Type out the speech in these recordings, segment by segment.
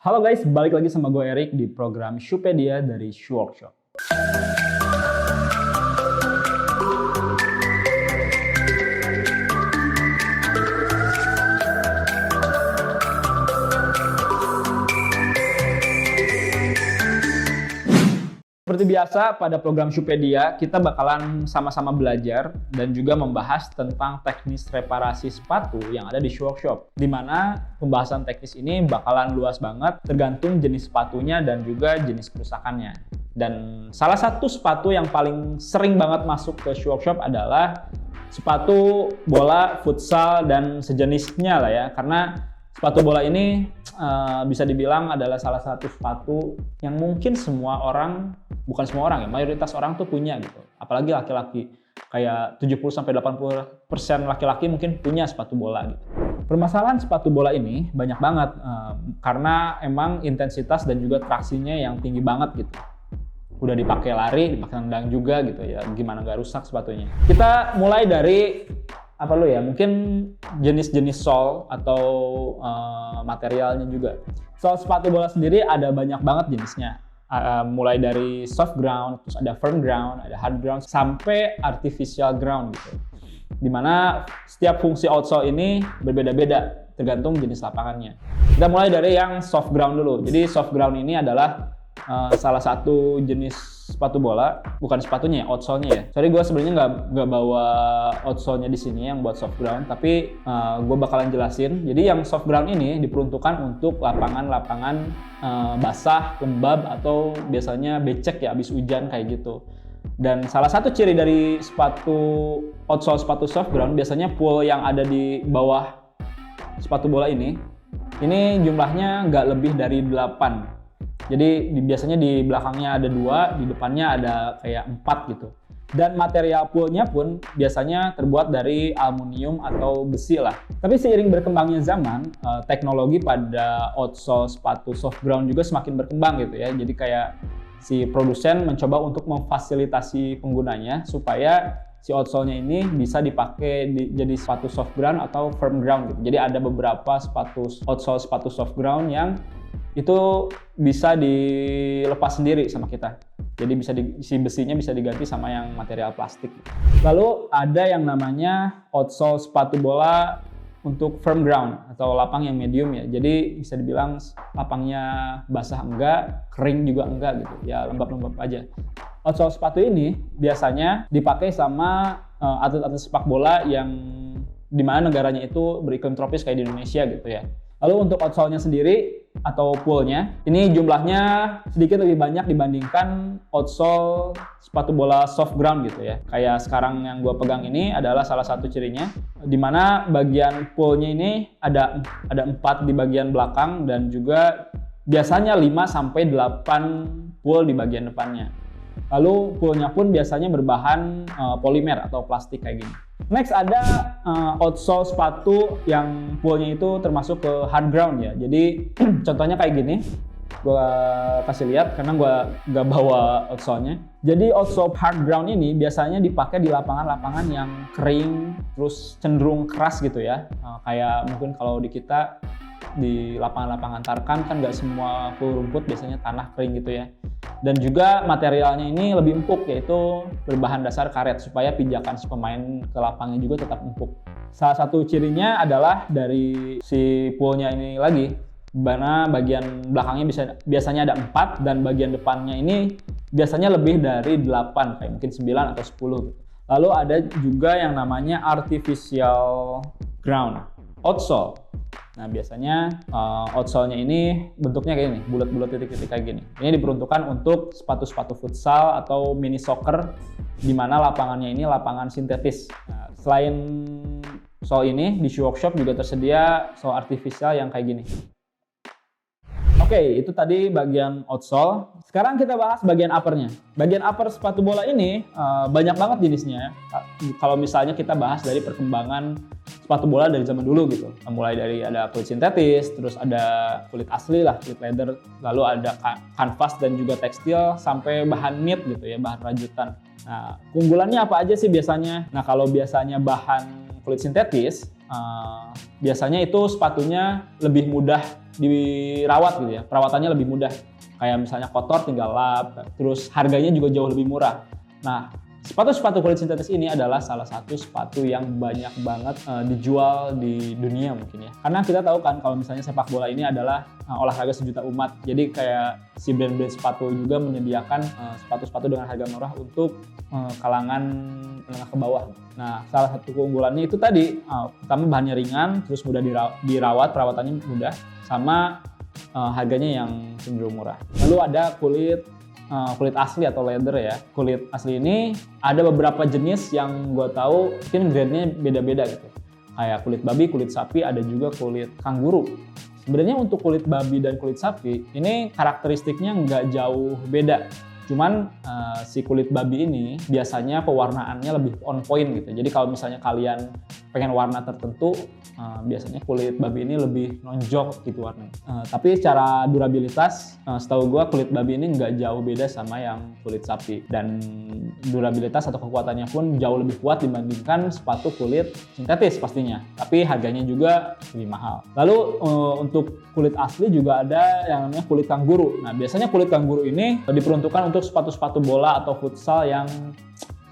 Halo guys, balik lagi sama gue Erik di program Shoepedia dari Shoe Workshop. Seperti biasa, pada program Shoepedia, kita bakalan sama-sama belajar dan juga membahas tentang teknis reparasi sepatu yang ada di Shoe Workshop. Di mana pembahasan teknis ini bakalan luas banget, tergantung jenis sepatunya dan juga jenis kerusakannya. Dan salah satu sepatu yang paling sering banget masuk ke Shoe Workshop adalah sepatu bola, futsal, dan sejenisnya lah ya. Karena sepatu bola ini bisa dibilang adalah salah satu sepatu yang mungkin semua orang, bukan semua orang ya, mayoritas orang tuh punya gitu. Apalagi laki-laki, kayak 70-80% laki-laki mungkin punya sepatu bola gitu. Permasalahan sepatu bola ini banyak banget karena emang intensitas dan juga traksinya yang tinggi banget gitu. Udah dipakai lari, dipakai nendang juga gitu ya, gimana nggak rusak sepatunya. Kita mulai dari mungkin jenis-jenis sole atau materialnya juga. Sole sepatu bola sendiri ada banyak banget jenisnya. Mulai dari soft ground, terus ada firm ground, ada hard ground, sampai artificial ground gitu. Dimana setiap fungsi outsole ini berbeda-beda tergantung jenis lapangannya. Kita mulai dari yang soft ground dulu. Jadi soft ground ini adalah salah satu jenis sepatu bola, bukan sepatunya ya, outsole-nya ya. Sorry, gue sebenarnya nggak bawa outsole-nya di sini yang buat soft ground, tapi gue bakalan jelasin. Jadi yang soft ground ini diperuntukkan untuk lapangan-lapangan basah, lembab, atau biasanya becek ya, habis hujan kayak gitu. Dan salah satu ciri dari sepatu outsole, sepatu soft ground, biasanya pool yang ada di bawah sepatu bola ini jumlahnya nggak lebih dari 8. Jadi biasanya di belakangnya ada 2, di depannya ada kayak 4 gitu. Dan material poolnya pun biasanya terbuat dari aluminium atau besi lah. Tapi seiring berkembangnya zaman, teknologi pada outsole sepatu soft ground juga semakin berkembang gitu ya. Jadi kayak si produsen mencoba untuk memfasilitasi penggunanya supaya si outsole-nya ini bisa dipakai jadi sepatu soft ground atau firm ground gitu. Jadi ada beberapa sepatu outsole sepatu soft ground yang itu bisa dilepas sendiri sama kita. Jadi si besinya bisa diganti sama yang material plastik. Lalu ada yang namanya outsole sepatu bola untuk firm ground atau lapang yang medium ya. Jadi bisa dibilang lapangnya basah enggak, kering juga enggak gitu. Ya lembab-lembab aja. Outsole sepatu ini biasanya dipakai sama atlet-atlet sepak bola yang dimana negaranya itu beriklim tropis kayak di Indonesia gitu ya. Lalu untuk outsole-nya sendiri atau poolnya, ini jumlahnya sedikit lebih banyak dibandingkan outsole sepatu bola soft ground gitu ya. Kayak sekarang yang gue pegang ini adalah salah satu cirinya, di mana bagian poolnya ini ada 4 di bagian belakang dan juga biasanya 5-8 pool di bagian depannya. Lalu poolnya pun biasanya berbahan polimer atau plastik kayak gini. Next ada outsole sepatu yang poolnya itu termasuk ke hard ground ya. Jadi contohnya kayak gini. Gue kasih lihat karena gue nggak bawa outsole-nya. Jadi outsole hard ground ini biasanya dipakai di lapangan-lapangan yang kering, terus cenderung keras gitu ya. Kayak mungkin kalau di kita di lapangan-lapangan tarkam kan nggak semua full rumput, biasanya tanah kering gitu ya. Dan juga materialnya ini lebih empuk, yaitu berbahan dasar karet supaya pijakan si pemain ke lapangnya juga tetap empuk. Salah satu cirinya adalah dari si poolnya ini lagi, di mana bagian belakangnya biasanya ada 4 dan bagian depannya ini biasanya lebih dari 8, kayak mungkin 9 atau 10. Lalu ada juga yang namanya artificial ground, outsole. Nah biasanya outsole-nya ini bentuknya kayak gini, bulat-bulat titik-titik kayak gini. Ini diperuntukkan untuk sepatu-sepatu futsal atau mini soccer, di mana lapangannya ini lapangan sintetis. Nah, selain sole ini, di Shoe Workshop juga tersedia sole artificial yang kayak gini. Oke, itu tadi bagian outsole. Sekarang kita bahas bagian uppernya. Bagian upper sepatu bola ini banyak banget jenisnya. Kalau misalnya kita bahas dari perkembangan sepatu bola dari zaman dulu gitu. Mulai dari ada kulit sintetis, terus ada kulit asli lah, kulit leather, lalu ada kanvas dan juga tekstil, sampai bahan knit gitu ya, bahan rajutan. Nah, keunggulannya apa aja sih biasanya? Nah, kalau biasanya bahan kulit sintetis, biasanya itu sepatunya lebih mudah dirawat gitu ya, perawatannya lebih mudah. Kayak misalnya kotor tinggal lap, terus harganya juga jauh lebih murah. Nah, sepatu-sepatu kulit sintetis ini adalah salah satu sepatu yang banyak banget dijual di dunia mungkin ya. Karena kita tahu kan kalau misalnya sepak bola ini adalah olahraga sejuta umat. Jadi kayak si brand-brand sepatu juga menyediakan sepatu-sepatu dengan harga murah untuk kalangan menengah ke bawah. Nah, salah satu keunggulannya itu tadi, pertama bahannya ringan, terus mudah dirawat, perawatannya mudah, sama harganya yang cenderung murah. Lalu ada kulit asli atau leather ya. Kulit asli ini ada beberapa jenis yang gue tahu mungkin grade-nya beda-beda gitu. Kayak kulit babi, kulit sapi, ada juga kulit kanguru. Sebenarnya untuk kulit babi dan kulit sapi ini karakteristiknya nggak jauh beda. Cuman si kulit babi ini biasanya pewarnaannya lebih on point gitu. Jadi kalau misalnya kalian pengen warna tertentu, biasanya kulit babi ini lebih nonjok gitu warnanya. Tapi secara durabilitas, setahu gue kulit babi ini nggak jauh beda sama yang kulit sapi. Dan durabilitas atau kekuatannya pun jauh lebih kuat dibandingkan sepatu kulit sintetis pastinya. Tapi harganya juga lebih mahal. Lalu untuk kulit asli juga ada yang namanya kulit kanguru. Nah, biasanya kulit kanguru ini diperuntukkan untuk sepatu-sepatu bola atau futsal yang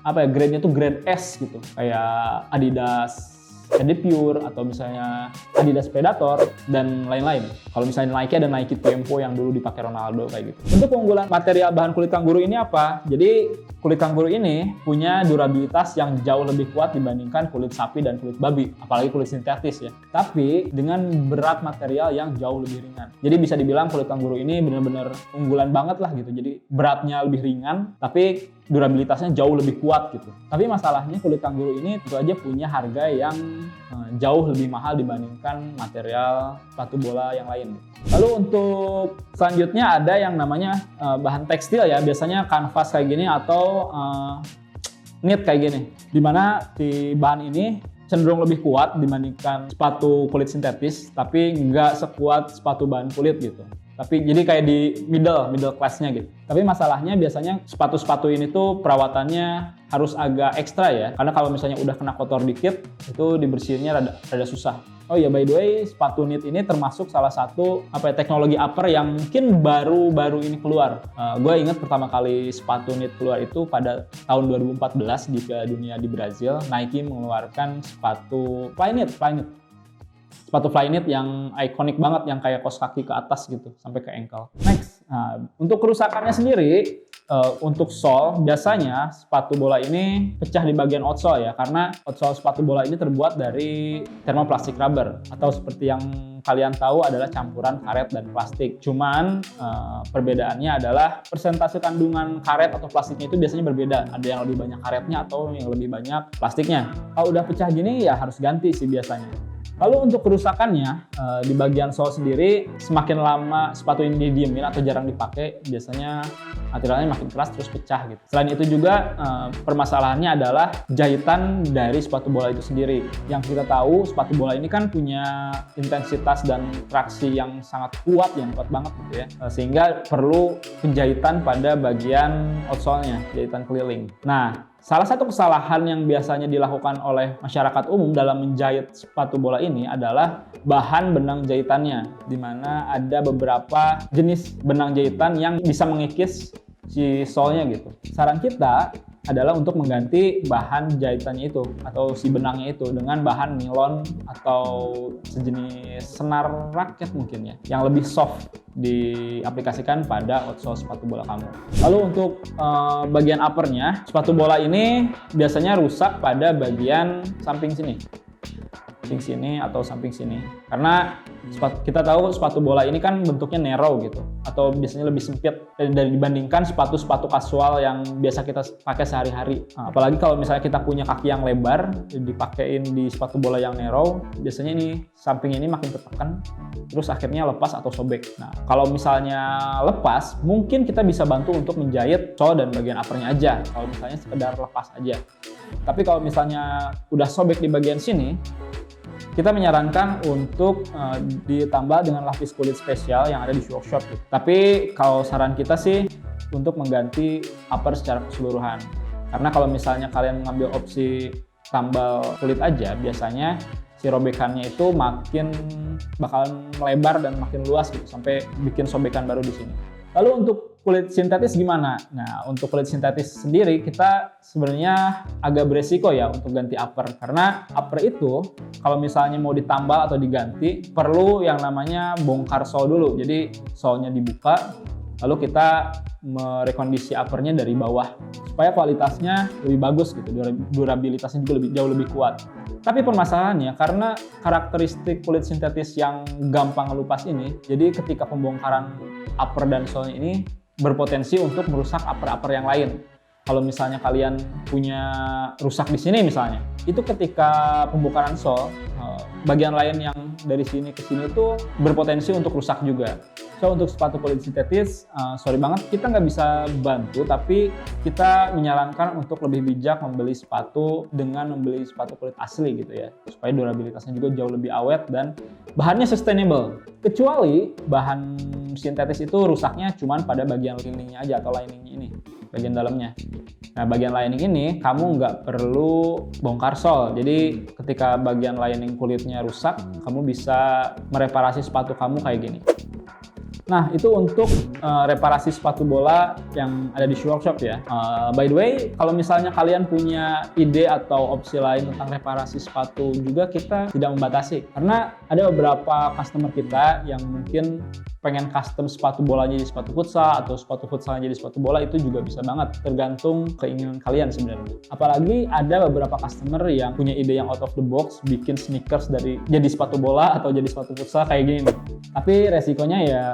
grade-nya tuh grade S gitu. Kayak Adidas Pure atau misalnya Adidas Predator dan lain-lain. Kalau misalnya Nike ada Nike Tempo yang dulu dipakai Ronaldo kayak gitu. Untuk keunggulan material bahan kulit kanguru ini apa? Jadi kulit kanguru ini punya durabilitas yang jauh lebih kuat dibandingkan kulit sapi dan kulit babi, apalagi kulit sintetis ya. Tapi dengan berat material yang jauh lebih ringan. Jadi bisa dibilang kulit kanguru ini benar-benar unggulan banget lah gitu. Jadi beratnya lebih ringan, tapi durabilitasnya jauh lebih kuat gitu. Tapi masalahnya kulit kanguru ini tentu aja punya harga yang jauh lebih mahal dibandingkan material sepatu bola yang lain. Lalu untuk selanjutnya ada yang namanya bahan tekstil ya, biasanya kanvas kayak gini atau knit kayak gini. Dimana si bahan ini cenderung lebih kuat dibandingkan sepatu kulit sintetis, tapi nggak sekuat sepatu bahan kulit gitu. Tapi jadi kayak di middle class-nya gitu. Tapi masalahnya biasanya sepatu-sepatu ini tuh perawatannya harus agak ekstra ya. Karena kalau misalnya udah kena kotor dikit, itu dibersihinnya rada susah. Oh iya, by the way, sepatu knit ini termasuk salah satu teknologi upper yang mungkin baru ini keluar. Gue ingat pertama kali sepatu knit keluar itu pada tahun 2014 di Piala Dunia di Brazil. Nike mengeluarkan sepatu Flyknit. Sepatu Flyknit yang ikonik banget, yang kayak kaos kaki ke atas gitu, sampai ke ankle. Next, untuk kerusakannya sendiri, untuk sole, biasanya sepatu bola ini pecah di bagian outsole ya, karena outsole sepatu bola ini terbuat dari thermoplastic rubber, atau seperti yang kalian tahu adalah campuran karet dan plastik. Cuman perbedaannya adalah persentase kandungan karet atau plastiknya itu biasanya berbeda. Ada yang lebih banyak karetnya atau yang lebih banyak plastiknya. Kalau udah pecah gini ya harus ganti sih biasanya. Lalu untuk kerusakannya, di bagian sole sendiri, semakin lama sepatu ini didiemin atau jarang dipakai, biasanya materialnya makin keras terus pecah gitu. Selain itu juga permasalahannya adalah jahitan dari sepatu bola itu sendiri. Yang kita tahu sepatu bola ini kan punya intensitas dan traksi yang sangat kuat banget gitu ya. Sehingga perlu penjahitan pada bagian outsole-nya, jahitan keliling. Nah, salah satu kesalahan yang biasanya dilakukan oleh masyarakat umum dalam menjahit sepatu bola ini adalah bahan benang jahitannya, di mana ada beberapa jenis benang jahitan yang bisa mengikis si sole-nya gitu. Saran kita adalah untuk mengganti bahan jahitannya itu atau si benangnya itu dengan bahan nilon atau sejenis senar raket mungkin ya, yang lebih soft diaplikasikan pada outsole sepatu bola kamu. Lalu untuk bagian uppernya, sepatu bola ini biasanya rusak pada bagian samping sini atau samping sini, karena kita tahu sepatu bola ini kan bentuknya narrow gitu, atau biasanya lebih sempit dari dibandingkan sepatu-sepatu kasual yang biasa kita pakai sehari-hari. Apalagi kalau misalnya kita punya kaki yang lebar, dipakein di sepatu bola yang narrow, biasanya ini samping ini makin tertekan, terus akhirnya lepas atau sobek. Nah, kalau misalnya lepas, mungkin kita bisa bantu untuk menjahit sole dan bagian uppernya aja, kalau misalnya sekedar lepas aja. Tapi kalau misalnya udah sobek di bagian sini, kita menyarankan untuk ditambah dengan lapis kulit spesial yang ada di workshop. Tapi kalau saran kita sih untuk mengganti upper secara keseluruhan. Karena kalau misalnya kalian mengambil opsi tambal kulit aja, biasanya si robekannya itu makin bakalan melebar dan makin luas gitu sampai bikin sobekan baru di sini. Lalu untuk kulit sintetis gimana? Nah, untuk kulit sintetis sendiri kita sebenarnya agak beresiko ya untuk ganti upper, karena upper itu kalau misalnya mau ditambal atau diganti perlu yang namanya bongkar sole dulu. Jadi solenya dibuka, lalu kita merekondisi uppernya dari bawah supaya kualitasnya lebih bagus gitu, durabilitasnya juga jauh lebih kuat. Tapi permasalahannya karena karakteristik kulit sintetis yang gampang ngelupas ini, jadi ketika pembongkaran upper dan sole ini berpotensi untuk merusak upper-upper yang lain. Kalau misalnya kalian punya rusak di sini misalnya, itu ketika pembongkaran sole, bagian lain yang dari sini ke sini itu berpotensi untuk rusak juga. So untuk sepatu kulit sintetis, sorry banget kita nggak bisa bantu, tapi kita menyarankan untuk lebih bijak membeli sepatu dengan membeli sepatu kulit asli gitu ya, supaya durabilitasnya juga jauh lebih awet dan bahannya sustainable. Kecuali bahan sintetis itu rusaknya cuma pada bagian liningnya aja atau liningnya ini, bagian dalamnya. Nah, bagian lining ini kamu nggak perlu bongkar sole. Jadi ketika bagian lining kulitnya rusak, kamu bisa mereparasi sepatu kamu kayak gini. Nah, itu untuk reparasi sepatu bola yang ada di Shoe Workshop ya. By the way, kalau misalnya kalian punya ide atau opsi lain tentang reparasi sepatu juga, kita tidak membatasi. Karena ada beberapa customer kita yang mungkin pengen custom sepatu bolanya jadi sepatu futsal atau sepatu futsalnya jadi sepatu bola, itu juga bisa banget, tergantung keinginan kalian sebenarnya. Apalagi ada beberapa customer yang punya ide yang out of the box, bikin sneakers dari jadi sepatu bola atau jadi sepatu futsal kayak gini nih. Tapi resikonya ya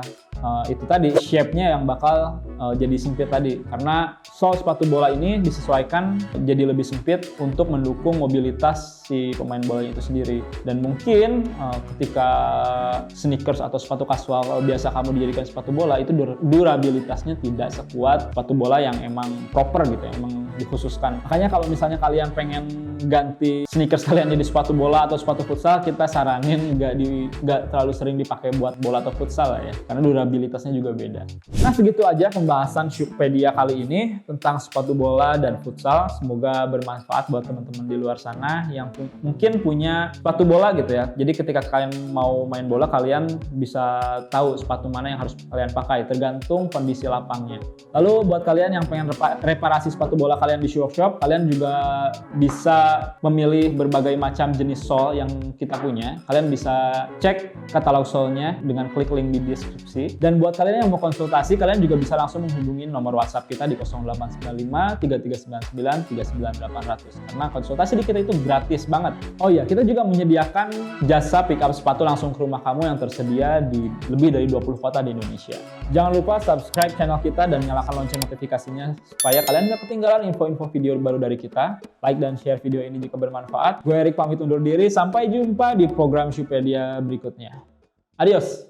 itu tadi, shape-nya yang bakal jadi sempit tadi, karena sole sepatu bola ini disesuaikan jadi lebih sempit untuk mendukung mobilitas si pemain bolanya itu sendiri. Dan mungkin ketika sneakers atau sepatu kasual biasa kamu dijadikan sepatu bola, itu durabilitasnya tidak sekuat sepatu bola yang emang proper gitu ya, emang dikhususkan. Makanya kalau misalnya kalian pengen ganti sneakers kalian jadi sepatu bola atau sepatu futsal, kita saranin nggak terlalu sering dipakai buat bola atau futsal ya, karena durabilitasnya juga beda. Nah, segitu aja pembahasan Shoepedia kali ini tentang sepatu bola dan futsal. Semoga bermanfaat buat teman-teman di luar sana yang mungkin punya sepatu bola gitu ya. Jadi ketika kalian mau main bola, kalian bisa tahu sepatu mana yang harus kalian pakai, tergantung kondisi lapangnya. Lalu buat kalian yang pengen reparasi sepatu bola kalian di Shoe Workshop, kalian juga bisa memilih berbagai macam jenis sole yang kita punya. Kalian bisa cek katalog solenya dengan klik link di deskripsi. Dan buat kalian yang mau konsultasi, kalian juga bisa langsung menghubungi nomor WhatsApp kita di 0895 3399 39800. Karena konsultasi di kita itu gratis banget. Oh iya, kita juga menyediakan jasa pick up sepatu langsung ke rumah kamu yang tersedia di lebih dari 20 kota di Indonesia. Jangan lupa subscribe channel kita dan nyalakan lonceng notifikasinya supaya kalian nggak ketinggalan info-info video baru dari kita. Like dan share video ini jika bermanfaat. Gue Erik pamit undur diri, sampai jumpa di program Shoepedia berikutnya. Adios!